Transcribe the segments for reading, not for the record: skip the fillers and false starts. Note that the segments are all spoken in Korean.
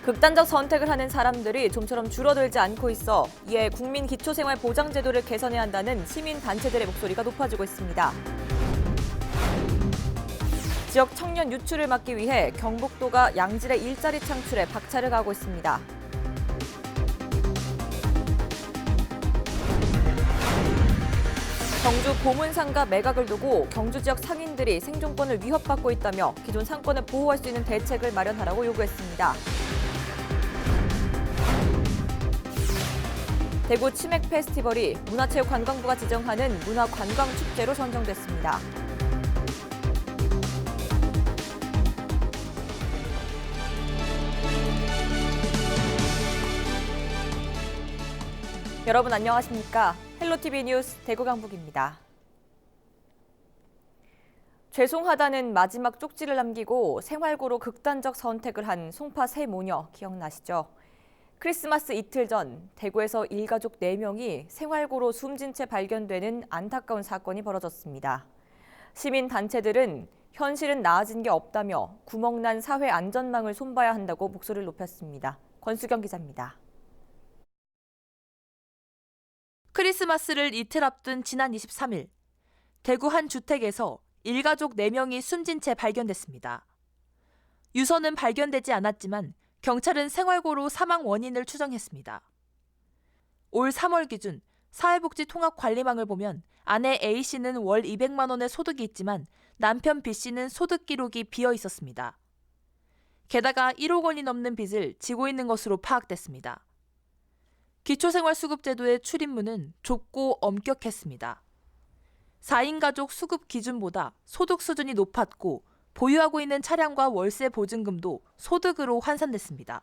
극단적 선택을 하는 사람들이 좀처럼 줄어들지 않고 있어 이에 국민기초생활보장제도를 개선해야 한다는 시민단체들의 목소리가 높아지고 있습니다. 지역 청년 유출을 막기 위해 경북도가 양질의 일자리 창출에 박차를 가하고 있습니다. 경주 고문상가 매각을 두고 경주 지역 상인들이 생존권을 위협받고 있다며 기존 상권을 보호할 수 있는 대책을 마련하라고 요구했습니다. 대구 치맥 페스티벌이 문화체육관광부가 지정하는 문화관광축제로 선정됐습니다. 여러분 안녕하십니까? 헬로티비 뉴스 대구 강북입니다. 죄송하다는 마지막 쪽지를 남기고 생활고로 극단적 선택을 한 송파 세 모녀 기억나시죠? 크리스마스 이틀 전 대구에서 일가족 4명이 생활고로 숨진 채 발견되는 안타까운 사건이 벌어졌습니다. 시민단체들은 현실은 나아진 게 없다며 구멍난 사회 안전망을 손봐야 한다고 목소리를 높였습니다. 권수경 기자입니다. 크리스마스를 이틀 앞둔 지난 23일, 대구 한 주택에서 일가족 4명이 숨진 채 발견됐습니다. 유서는 발견되지 않았지만 경찰은 생활고로 사망 원인을 추정했습니다. 올 3월 기준 사회복지통합관리망을 보면 아내 A씨는 월 200만 원의 소득이 있지만 남편 B씨는 소득 기록이 비어 있었습니다. 게다가 1억 원이 넘는 빚을 지고 있는 것으로 파악됐습니다. 기초생활수급제도의 출입문은 좁고 엄격했습니다. 4인 가족 수급 기준보다 소득 수준이 높았고 보유하고 있는 차량과 월세 보증금도 소득으로 환산됐습니다.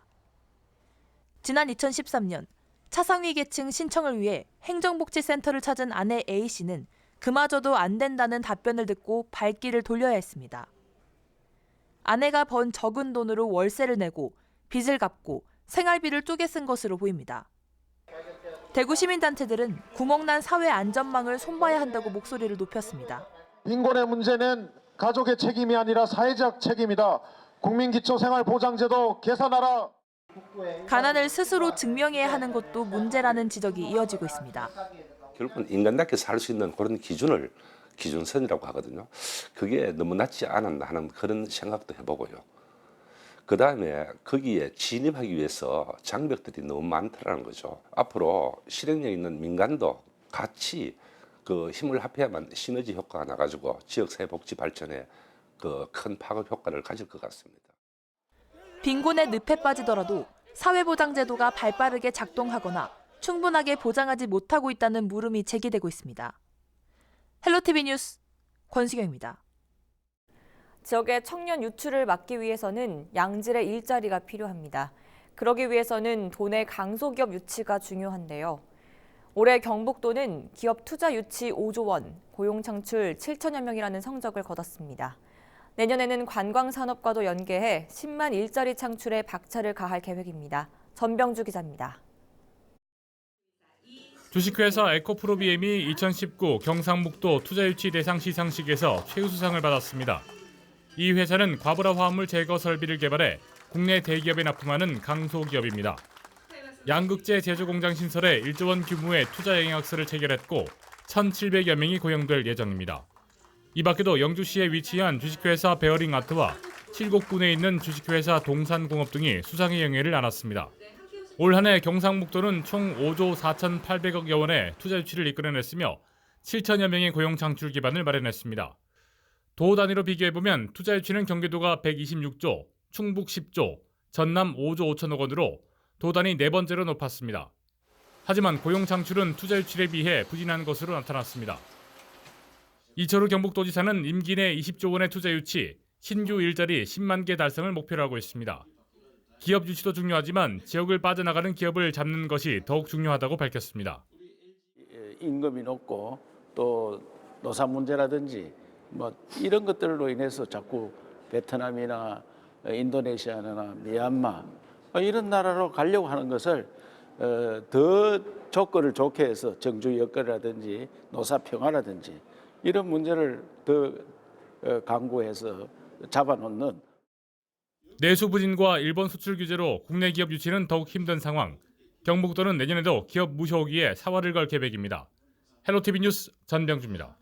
지난 2013년 차상위 계층 신청을 위해 행정복지센터를 찾은 아내 A씨는 그마저도 안 된다는 답변을 듣고 발길을 돌려야 했습니다. 아내가 번 적은 돈으로 월세를 내고 빚을 갚고 생활비를 쪼개 쓴 것으로 보입니다. 대구 시민단체들은 구멍난 사회 안전망을 손봐야 한다고 목소리를 높였습니다. 빈곤의 문제는 가족의 책임이 아니라 사회적 책임이다. 국민기초생활보장제도 개선하라. 가난을 스스로 증명해야 하는 것도 문제라는 지적이 이어지고 있습니다. 결국은 인간답게 살 수 있는 그런 기준을 기준선이라고 하거든요. 그게 너무 낮지 않았나 하는 그런 생각도 해보고요. 그 다음에 거기에 진입하기 위해서 장벽들이 너무 많다는 거죠. 앞으로 실행력 있는 민간도 같이 그 힘을 합해야만 시너지 효과가 나가지고 지역 사회복지 발전에 그 큰 파급 효과를 가질 것 같습니다. 빈곤의 늪에 빠지더라도 사회보장제도가 발빠르게 작동하거나 충분하게 보장하지 못하고 있다는 물음이 제기되고 있습니다. 헬로티비 뉴스 권수경입니다. 지역의 청년 유출을 막기 위해서는 양질의 일자리가 필요합니다. 그러기 위해서는 도내 강소기업 유치가 중요한데요. 올해 경북도는 기업 투자 유치 5조 원, 고용 창출 7천여 명이라는 성적을 거뒀습니다. 내년에는 관광산업과도 연계해 10만 일자리 창출에 박차를 가할 계획입니다. 전병주 기자입니다. 주식회사 에코프로비엠이 2019 경상북도 투자유치 대상 시상식에서 최우수상을 받았습니다. 이 회사는 과부라 화합물 제거 설비를 개발해 국내 대기업에 납품하는 강소기업입니다. 양극재 제조공장 신설에 1조 원 규모의 투자 영향학서를 체결했고 1,700여 명이 고용될 예정입니다. 이 밖에도 영주시에 위치한 주식회사 베어링아트와 칠곡군에 있는 주식회사 동산공업 등이 수상의 영예를 안았습니다. 올 한 해 경상북도는 총 5조 4,800억여 원의 투자 유치를 이끌어냈으며 7천여 명의 고용 창출 기반을 마련했습니다. 도 단위로 비교해보면 투자 유치는 경기도가 126조, 충북 10조, 전남 5조 5천억 원으로 도 단위 4번째로 높았습니다. 하지만 고용 창출은 투자 유치에 비해 부진한 것으로 나타났습니다. 이철우 경북도지사는 임기 내 20조 원의 투자 유치, 신규 일자리 10만 개 달성을 목표로 하고 있습니다. 기업 유치도 중요하지만 지역을 빠져나가는 기업을 잡는 것이 더욱 중요하다고 밝혔습니다. 임금이 높고 또 노사 문제라든지 이런 것들로 인해서 자꾸 베트남이나 인도네시아나 미얀마 이런 나라로 가려고 하는 것을 더 조건을 좋게 해서 정주 여건이라든지 노사 평화라든지 이런 문제를 더 강구해서 잡아놓는. 내수 부진과 일본 수출 규제로 국내 기업 유치는 더욱 힘든 상황. 경북도는 내년에도 기업 무효기에 사활을 걸 계획입니다. 헬로티비 뉴스 전병주입니다.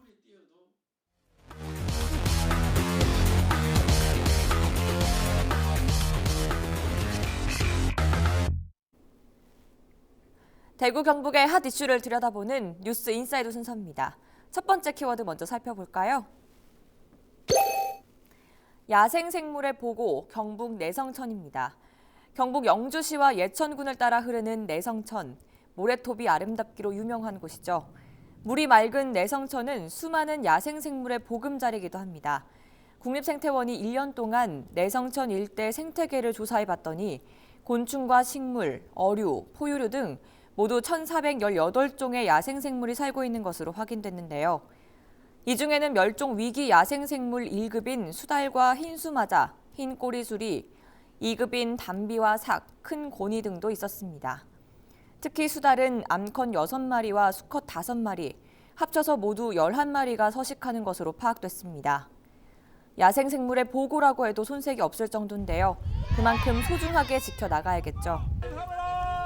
대구 경북의 핫 이슈를 들여다보는 뉴스 인사이드 순서입니다. 첫 번째 키워드 먼저 살펴볼까요? 야생생물의 보고 경북 내성천입니다. 경북 영주시와 예천군을 따라 흐르는 내성천, 모래톱이 아름답기로 유명한 곳이죠. 물이 맑은 내성천은 수많은 야생생물의 보금자리이기도 합니다. 국립생태원이 1년 동안 내성천 일대 생태계를 조사해봤더니 곤충과 식물, 어류, 포유류 등 모두 1,418종의 야생생물이 살고 있는 것으로 확인됐는데요. 이 중에는 멸종 위기 야생생물 1급인 수달과 흰수마자, 흰꼬리수리, 2급인 담비와 삭, 큰 고니 등도 있었습니다. 특히 수달은 암컷 6마리와 수컷 5마리, 합쳐서 모두 11마리가 서식하는 것으로 파악됐습니다. 야생생물의 보고라고 해도 손색이 없을 정도인데요. 그만큼 소중하게 지켜나가야겠죠.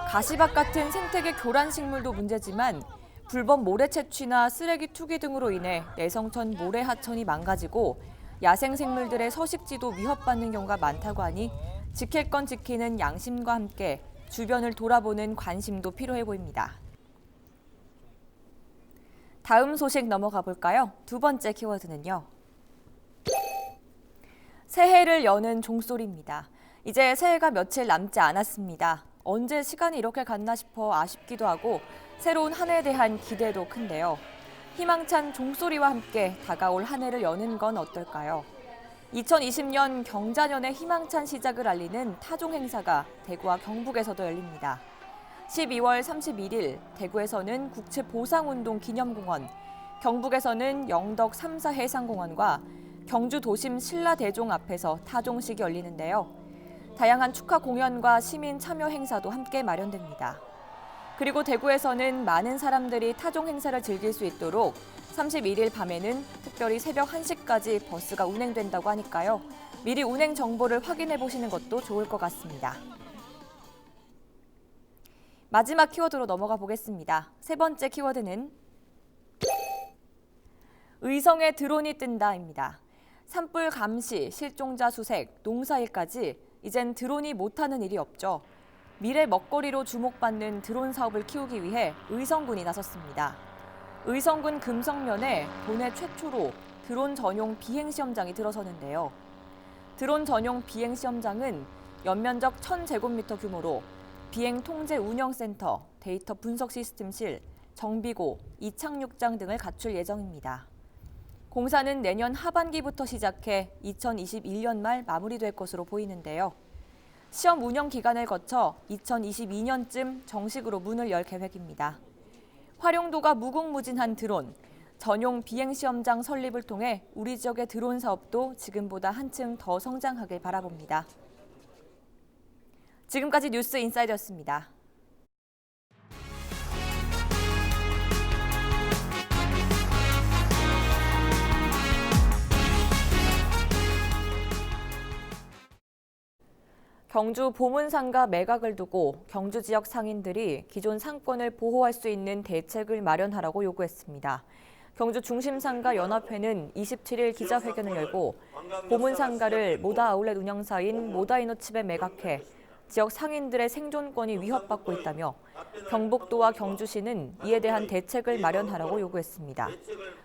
가시밭 같은 생태계 교란 식물도 문제지만 불법 모래 채취나 쓰레기 투기 등으로 인해 내성천 모래 하천이 망가지고 야생생물들의 서식지도 위협받는 경우가 많다고 하니 지킬 건 지키는 양심과 함께 주변을 돌아보는 관심도 필요해 보입니다. 다음 소식 넘어가 볼까요? 두 번째 키워드는요. 새해를 여는 종소리입니다. 이제 새해가 며칠 남지 않았습니다. 언제 시간이 이렇게 갔나 싶어 아쉽기도 하고 새로운 한 해에 대한 기대도 큰데요. 희망찬 종소리와 함께 다가올 한 해를 여는 건 어떨까요? 2020년 경자년의 희망찬 시작을 알리는 타종 행사가 대구와 경북에서도 열립니다. 12월 31일 대구에서는 국채보상운동 기념공원, 경북에서는 영덕 3사 해상공원과 경주 도심 신라대종 앞에서 타종식이 열리는데요. 다양한 축하 공연과 시민 참여 행사도 함께 마련됩니다. 그리고 대구에서는 많은 사람들이 타종 행사를 즐길 수 있도록 31일 밤에는 특별히 새벽 1시까지 버스가 운행된다고 하니까요. 미리 운행 정보를 확인해 보시는 것도 좋을 것 같습니다. 마지막 키워드로 넘어가 보겠습니다. 세 번째 키워드는 의성에 드론이 뜬다입니다. 산불 감시, 실종자 수색, 농사일까지 이젠 드론이 못하는 일이 없죠. 미래 먹거리로 주목받는 드론 사업을 키우기 위해 의성군이 나섰습니다. 의성군 금성면에 도내 최초로 드론 전용 비행시험장이 들어서는데요. 드론 전용 비행시험장은 연면적 1,000제곱미터 규모로 비행 통제 운영센터, 데이터 분석 시스템실, 정비고, 이착륙장 등을 갖출 예정입니다. 공사는 내년 하반기부터 시작해 2021년 말 마무리될 것으로 보이는데요. 시험 운영 기간을 거쳐 2022년쯤 정식으로 문을 열 계획입니다. 활용도가 무궁무진한 드론, 전용 비행시험장 설립을 통해 우리 지역의 드론 사업도 지금보다 한층 더 성장하길 바라봅니다. 지금까지 뉴스 인사이드였습니다. 경주 보문상가 매각을 두고 경주 지역 상인들이 기존 상권을 보호할 수 있는 대책을 마련하라고 요구했습니다. 경주 중심상가 연합회는 27일 기자회견을 열고 보문상가를 모다 아울렛 운영사인 모다이노칩에 매각해 지역 상인들의 생존권이 위협받고 있다며 경북도와 경주시는 이에 대한 대책을 마련하라고 요구했습니다.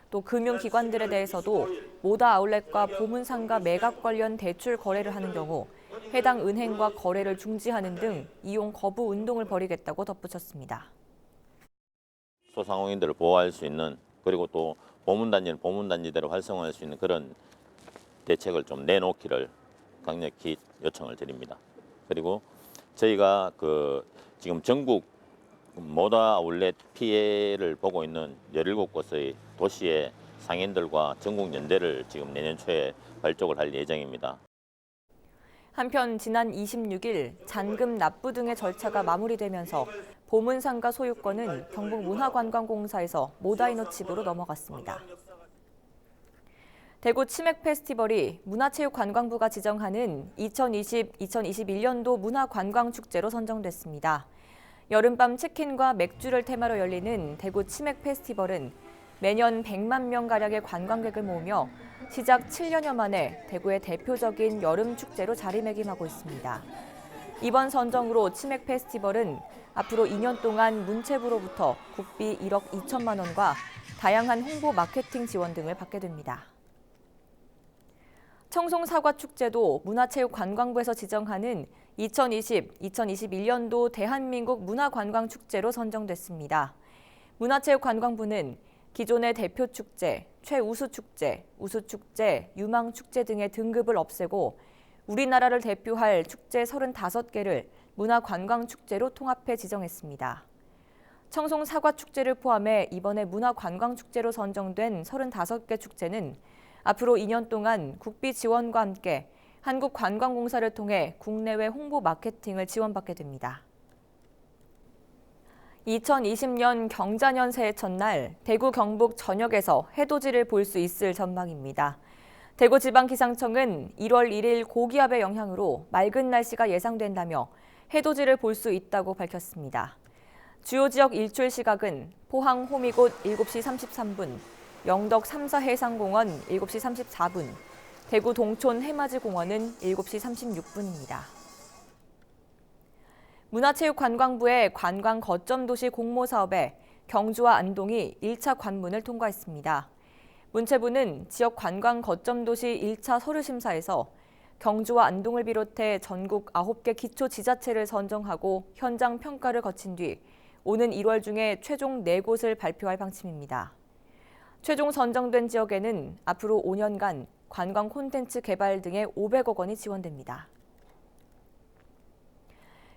또 금융기관들에 대해서도 모다 아울렛과 보문상가 매각 관련 대출 거래를 하는 경우 해당 은행과 거래를 중지하는 등 이용 거부 운동을 벌이겠다고 덧붙였습니다. 소상공인들을 보호할 수 있는 그리고 또 보문단지는 보문단지대로 활성화할 수 있는 그런 대책을 좀 내놓기를 강력히 요청을 드립니다. 그리고 저희가 지금 전국 모다 아울렛 피해를 보고 있는 17곳의 도시의 상인들과 전국 연대를 지금 내년 초에 발족을 할 예정입니다. 한편 지난 26일 잔금 납부 등의 절차가 마무리되면서 보문상가 소유권은 경북문화관광공사에서 모다이노칩으로 넘어갔습니다. 대구 치맥 페스티벌이 문화체육관광부가 지정하는 2020-2021년도 문화관광축제로 선정됐습니다. 여름밤 치킨과 맥주를 테마로 열리는 대구 치맥 페스티벌은 매년 100만 명가량의 관광객을 모으며 시작 7년여 만에 대구의 대표적인 여름 축제로 자리매김하고 있습니다. 이번 선정으로 치맥 페스티벌은 앞으로 2년 동안 문체부로부터 국비 1억 2천만 원과 다양한 홍보 마케팅 지원 등을 받게 됩니다. 청송사과축제도 문화체육관광부에서 지정하는 2020-2021년도 대한민국 문화관광축제로 선정됐습니다. 문화체육관광부는 기존의 대표축제, 최우수축제, 우수축제, 유망축제 등의 등급을 없애고 우리나라를 대표할 축제 35개를 문화관광축제로 통합해 지정했습니다. 청송사과축제를 포함해 이번에 문화관광축제로 선정된 35개 축제는 앞으로 2년 동안 국비 지원과 함께 한국관광공사를 통해 국내외 홍보 마케팅을 지원받게 됩니다. 2020년 경자년 새해 첫날 대구 경북 전역에서 해돋이를 볼 수 있을 전망입니다. 대구지방기상청은 1월 1일 고기압의 영향으로 맑은 날씨가 예상된다며 해돋이를 볼 수 있다고 밝혔습니다. 주요 지역 일출 시각은 포항 호미곶 7시 33분, 영덕 3사 해상공원 7시 34분, 대구 동촌 해맞이공원은 7시 36분입니다. 문화체육관광부의 관광 거점도시 공모 사업에 경주와 안동이 1차 관문을 통과했습니다. 문체부는 지역 관광 거점도시 1차 서류심사에서 경주와 안동을 비롯해 전국 9개 기초지자체를 선정하고 현장 평가를 거친 뒤 오는 1월 중에 최종 4곳을 발표할 방침입니다. 최종 선정된 지역에는 앞으로 5년간 관광 콘텐츠 개발 등에 500억 원이 지원됩니다.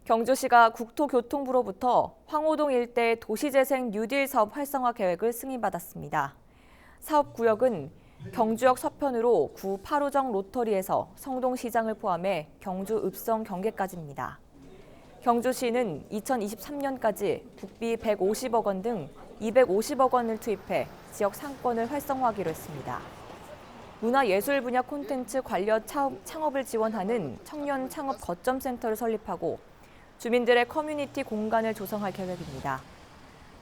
경주시가 국토교통부로부터 황호동 일대 도시재생 뉴딜 사업 활성화 계획을 승인받았습니다. 사업구역은 경주역 서편으로 구 8호정 로터리에서 성동시장을 포함해 경주 읍성 경계까지입니다. 경주시는 2023년까지 국비 150억 원 등 250억 원을 투입해 지역 상권을 활성화하기로 했습니다. 문화예술 분야 콘텐츠 관련 창업을 지원하는 청년 창업 거점센터를 설립하고 주민들의 커뮤니티 공간을 조성할 계획입니다.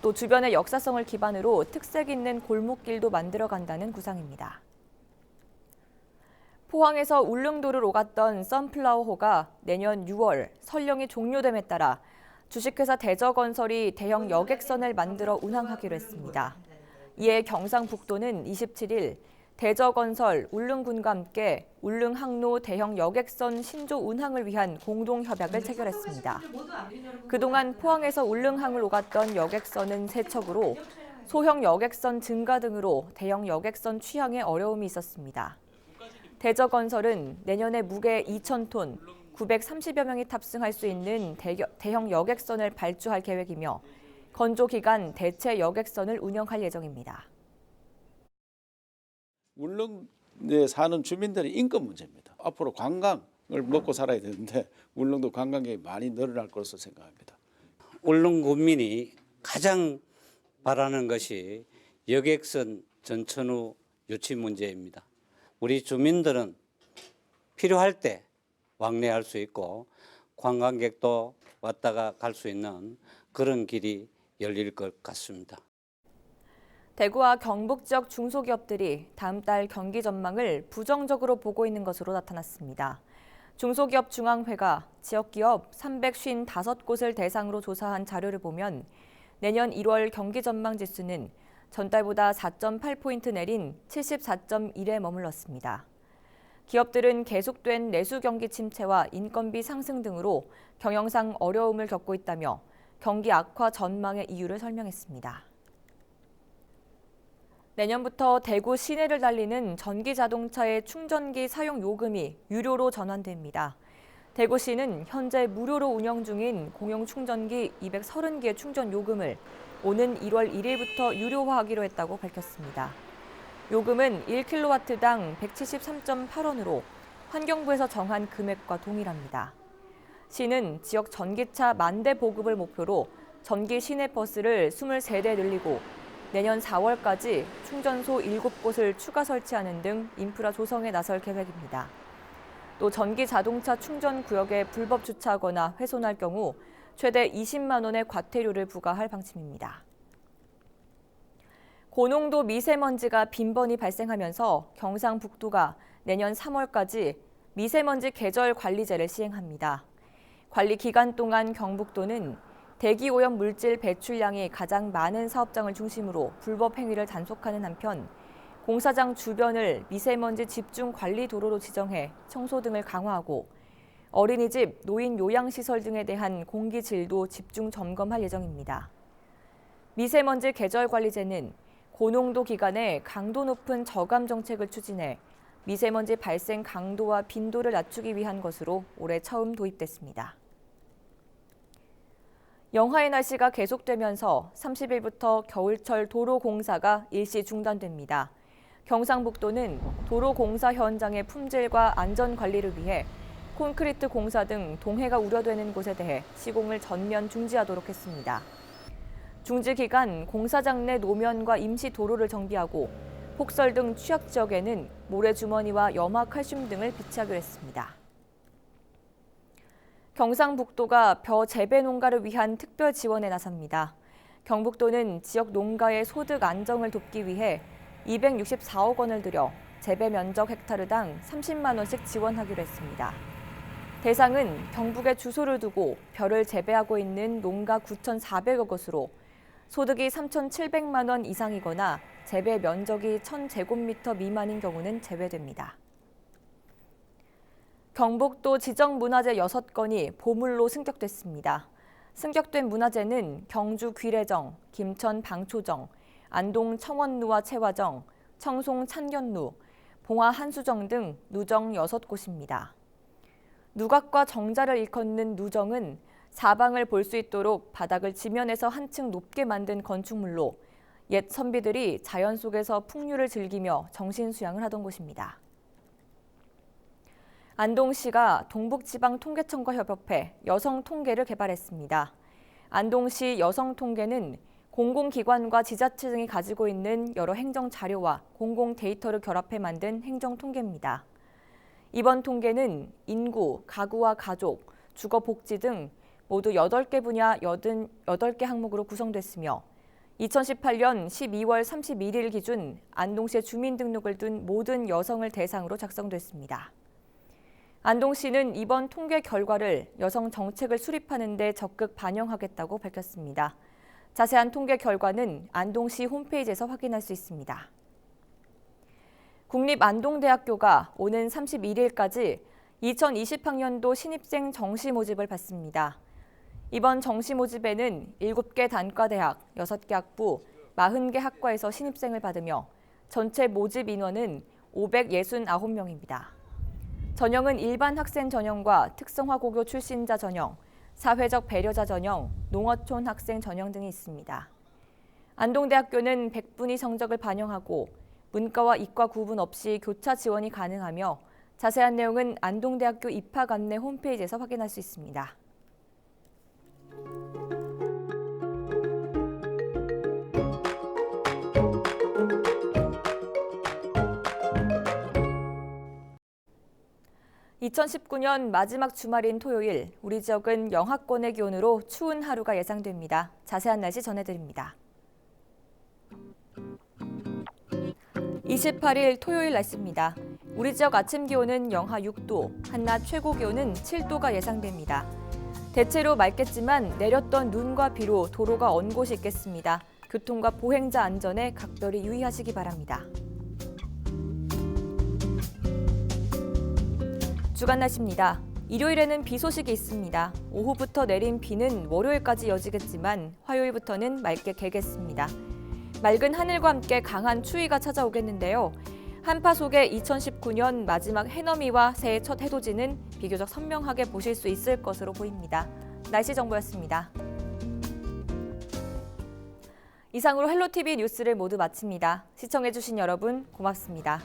또 주변의 역사성을 기반으로 특색 있는 골목길도 만들어간다는 구상입니다. 포항에서 울릉도를 오갔던 선플라워호가 내년 6월 설령이 종료됨에 따라 주식회사 대저건설이 대형 여객선을 만들어 운항하기로 했습니다. 이에 경상북도는 27일 대저건설 울릉군과 함께 울릉항로 대형 여객선 신조 운항을 위한 공동협약을 체결했습니다. 그동안 포항에서 울릉항을 오갔던 여객선은 3척으로 소형 여객선 증가 등으로 대형 여객선 취항에 어려움이 있었습니다. 대저건설은 내년에 무게 2,000톤, 930여 명이 탑승할 수 있는 대형 여객선을 발주할 계획이며 건조 기간 대체 여객선을 운영할 예정입니다. 울릉도에 사는 주민들의 인권 문제입니다. 앞으로 관광을 먹고 살아야 되는데 울릉도 관광객이 많이 늘어날 것으로 생각합니다. 울릉 군민이 가장 바라는 것이 여객선 전천후 유치 문제입니다. 우리 주민들은 필요할 때 왕래할 수 있고 관광객도 왔다가 갈 수 있는 그런 길이 열릴 것 같습니다. 대구와 경북 지역 중소기업들이 다음 달 경기 전망을 부정적으로 보고 있는 것으로 나타났습니다. 중소기업 중앙회가 지역기업 355곳을 대상으로 조사한 자료를 보면 내년 1월 경기 전망 지수는 전달보다 4.8포인트 내린 74.1에 머물렀습니다. 기업들은 계속된 내수 경기 침체와 인건비 상승 등으로 경영상 어려움을 겪고 있다며 경기 악화 전망의 이유를 설명했습니다. 내년부터 대구 시내를 달리는 전기 자동차의 충전기 사용 요금이 유료로 전환됩니다. 대구시는 현재 무료로 운영 중인 공용 충전기 230개 충전 요금을 오는 1월 1일부터 유료화하기로 했다고 밝혔습니다. 요금은 1kW당 173.8원으로 환경부에서 정한 금액과 동일합니다. 시는 지역 전기차 10,000대 보급을 목표로 전기 시내버스를 23대 늘리고 내년 4월까지 충전소 7곳을 추가 설치하는 등 인프라 조성에 나설 계획입니다. 또 전기 자동차 충전 구역에 불법 주차하거나 훼손할 경우 최대 20만 원의 과태료를 부과할 방침입니다. 고농도 미세먼지가 빈번히 발생하면서 경상북도가 내년 3월까지 미세먼지 계절 관리제를 시행합니다. 관리 기간 동안 경북도는 대기오염 물질 배출량이 가장 많은 사업장을 중심으로 불법 행위를 단속하는 한편 공사장 주변을 미세먼지 집중 관리 도로로 지정해 청소 등을 강화하고 어린이집, 노인 요양시설 등에 대한 공기질도 집중 점검할 예정입니다. 미세먼지 계절관리제는 고농도 기간에 강도 높은 저감 정책을 추진해 미세먼지 발생 강도와 빈도를 낮추기 위한 것으로 올해 처음 도입됐습니다. 영하의 날씨가 계속되면서 30일부터 겨울철 도로 공사가 일시 중단됩니다. 경상북도는 도로 공사 현장의 품질과 안전 관리를 위해 콘크리트 공사 등 동해가 우려되는 곳에 대해 시공을 전면 중지하도록 했습니다. 중지 기간 공사장 내 노면과 임시 도로를 정비하고 폭설 등 취약 지역에는 모래주머니와 염화 칼슘 등을 비치하기로 했습니다. 경상북도가 벼 재배 농가를 위한 특별 지원에 나섭니다. 경북도는 지역 농가의 소득 안정을 돕기 위해 264억 원을 들여 재배 면적 헥타르당 30만 원씩 지원하기로 했습니다. 대상은 경북에 주소를 두고 벼를 재배하고 있는 농가 9,400여 곳으로 소득이 3,700만 원 이상이거나 재배 면적이 1,000제곱미터 미만인 경우는 제외됩니다. 경북도 지정문화재 6건이 보물로 승격됐습니다. 승격된 문화재는 경주 귀래정, 김천 방초정, 안동 청원루와 채화정, 청송 찬견루, 봉화 한수정 등 누정 6곳입니다. 누각과 정자를 일컫는 누정은 사방을 볼 수 있도록 바닥을 지면에서 한층 높게 만든 건축물로 옛 선비들이 자연 속에서 풍류를 즐기며 정신수양을 하던 곳입니다. 안동시가 동북지방통계청과 협업해 여성통계를 개발했습니다. 안동시 여성통계는 공공기관과 지자체 등이 가지고 있는 여러 행정자료와 공공데이터를 결합해 만든 행정통계입니다. 이번 통계는 인구, 가구와 가족, 주거복지 등 모두 8개 분야 88개 항목으로 구성됐으며 2018년 12월 31일 기준 안동시에 주민등록을 둔 모든 여성을 대상으로 작성됐습니다. 안동시는 이번 통계 결과를 여성 정책을 수립하는 데 적극 반영하겠다고 밝혔습니다. 자세한 통계 결과는 안동시 홈페이지에서 확인할 수 있습니다. 국립안동대학교가 오는 31일까지 2020학년도 신입생 정시 모집을 받습니다. 이번 정시 모집에는 7개 단과대학, 6개 학부, 40개 학과에서 신입생을 받으며 전체 모집 인원은 569명입니다. 전형은 일반 학생 전형과 특성화고교 출신자 전형, 사회적 배려자 전형, 농어촌 학생 전형 등이 있습니다. 안동대학교는 100분위 성적을 반영하고 문과와 이과 구분 없이 교차 지원이 가능하며 자세한 내용은 안동대학교 입학 안내 홈페이지에서 확인할 수 있습니다. (2019년) 마지막 주말인 토요일, 우리 지역은 영하권의 기온으로 추운 하루가 예상됩니다. 자세한 날씨 전해드립니다. 28일 토요일 날씨입니다. 우리 지역 아침 기온은 영하 6도, 한낮 최고 기온은 7도가 예상됩니다. 대체로 맑겠지만 내렸던 눈과 비로 도로가 언 곳이 있겠습니다. 교통과 보행자 안전에 각별히 유의하시기 바랍니다. 주간 날씨입니다. 일요일에는 비 소식이 있습니다. 오후부터 내린 비는 월요일까지 이어지겠지만 화요일부터는 맑게 개겠습니다. 맑은 하늘과 함께 강한 추위가 찾아오겠는데요. 한파 속에 2019년 마지막 해넘이와 새해 첫 해돋이는 비교적 선명하게 보실 수 있을 것으로 보입니다. 날씨 정보였습니다. 이상으로 헬로티비 뉴스를 모두 마칩니다. 시청해주신 여러분 고맙습니다.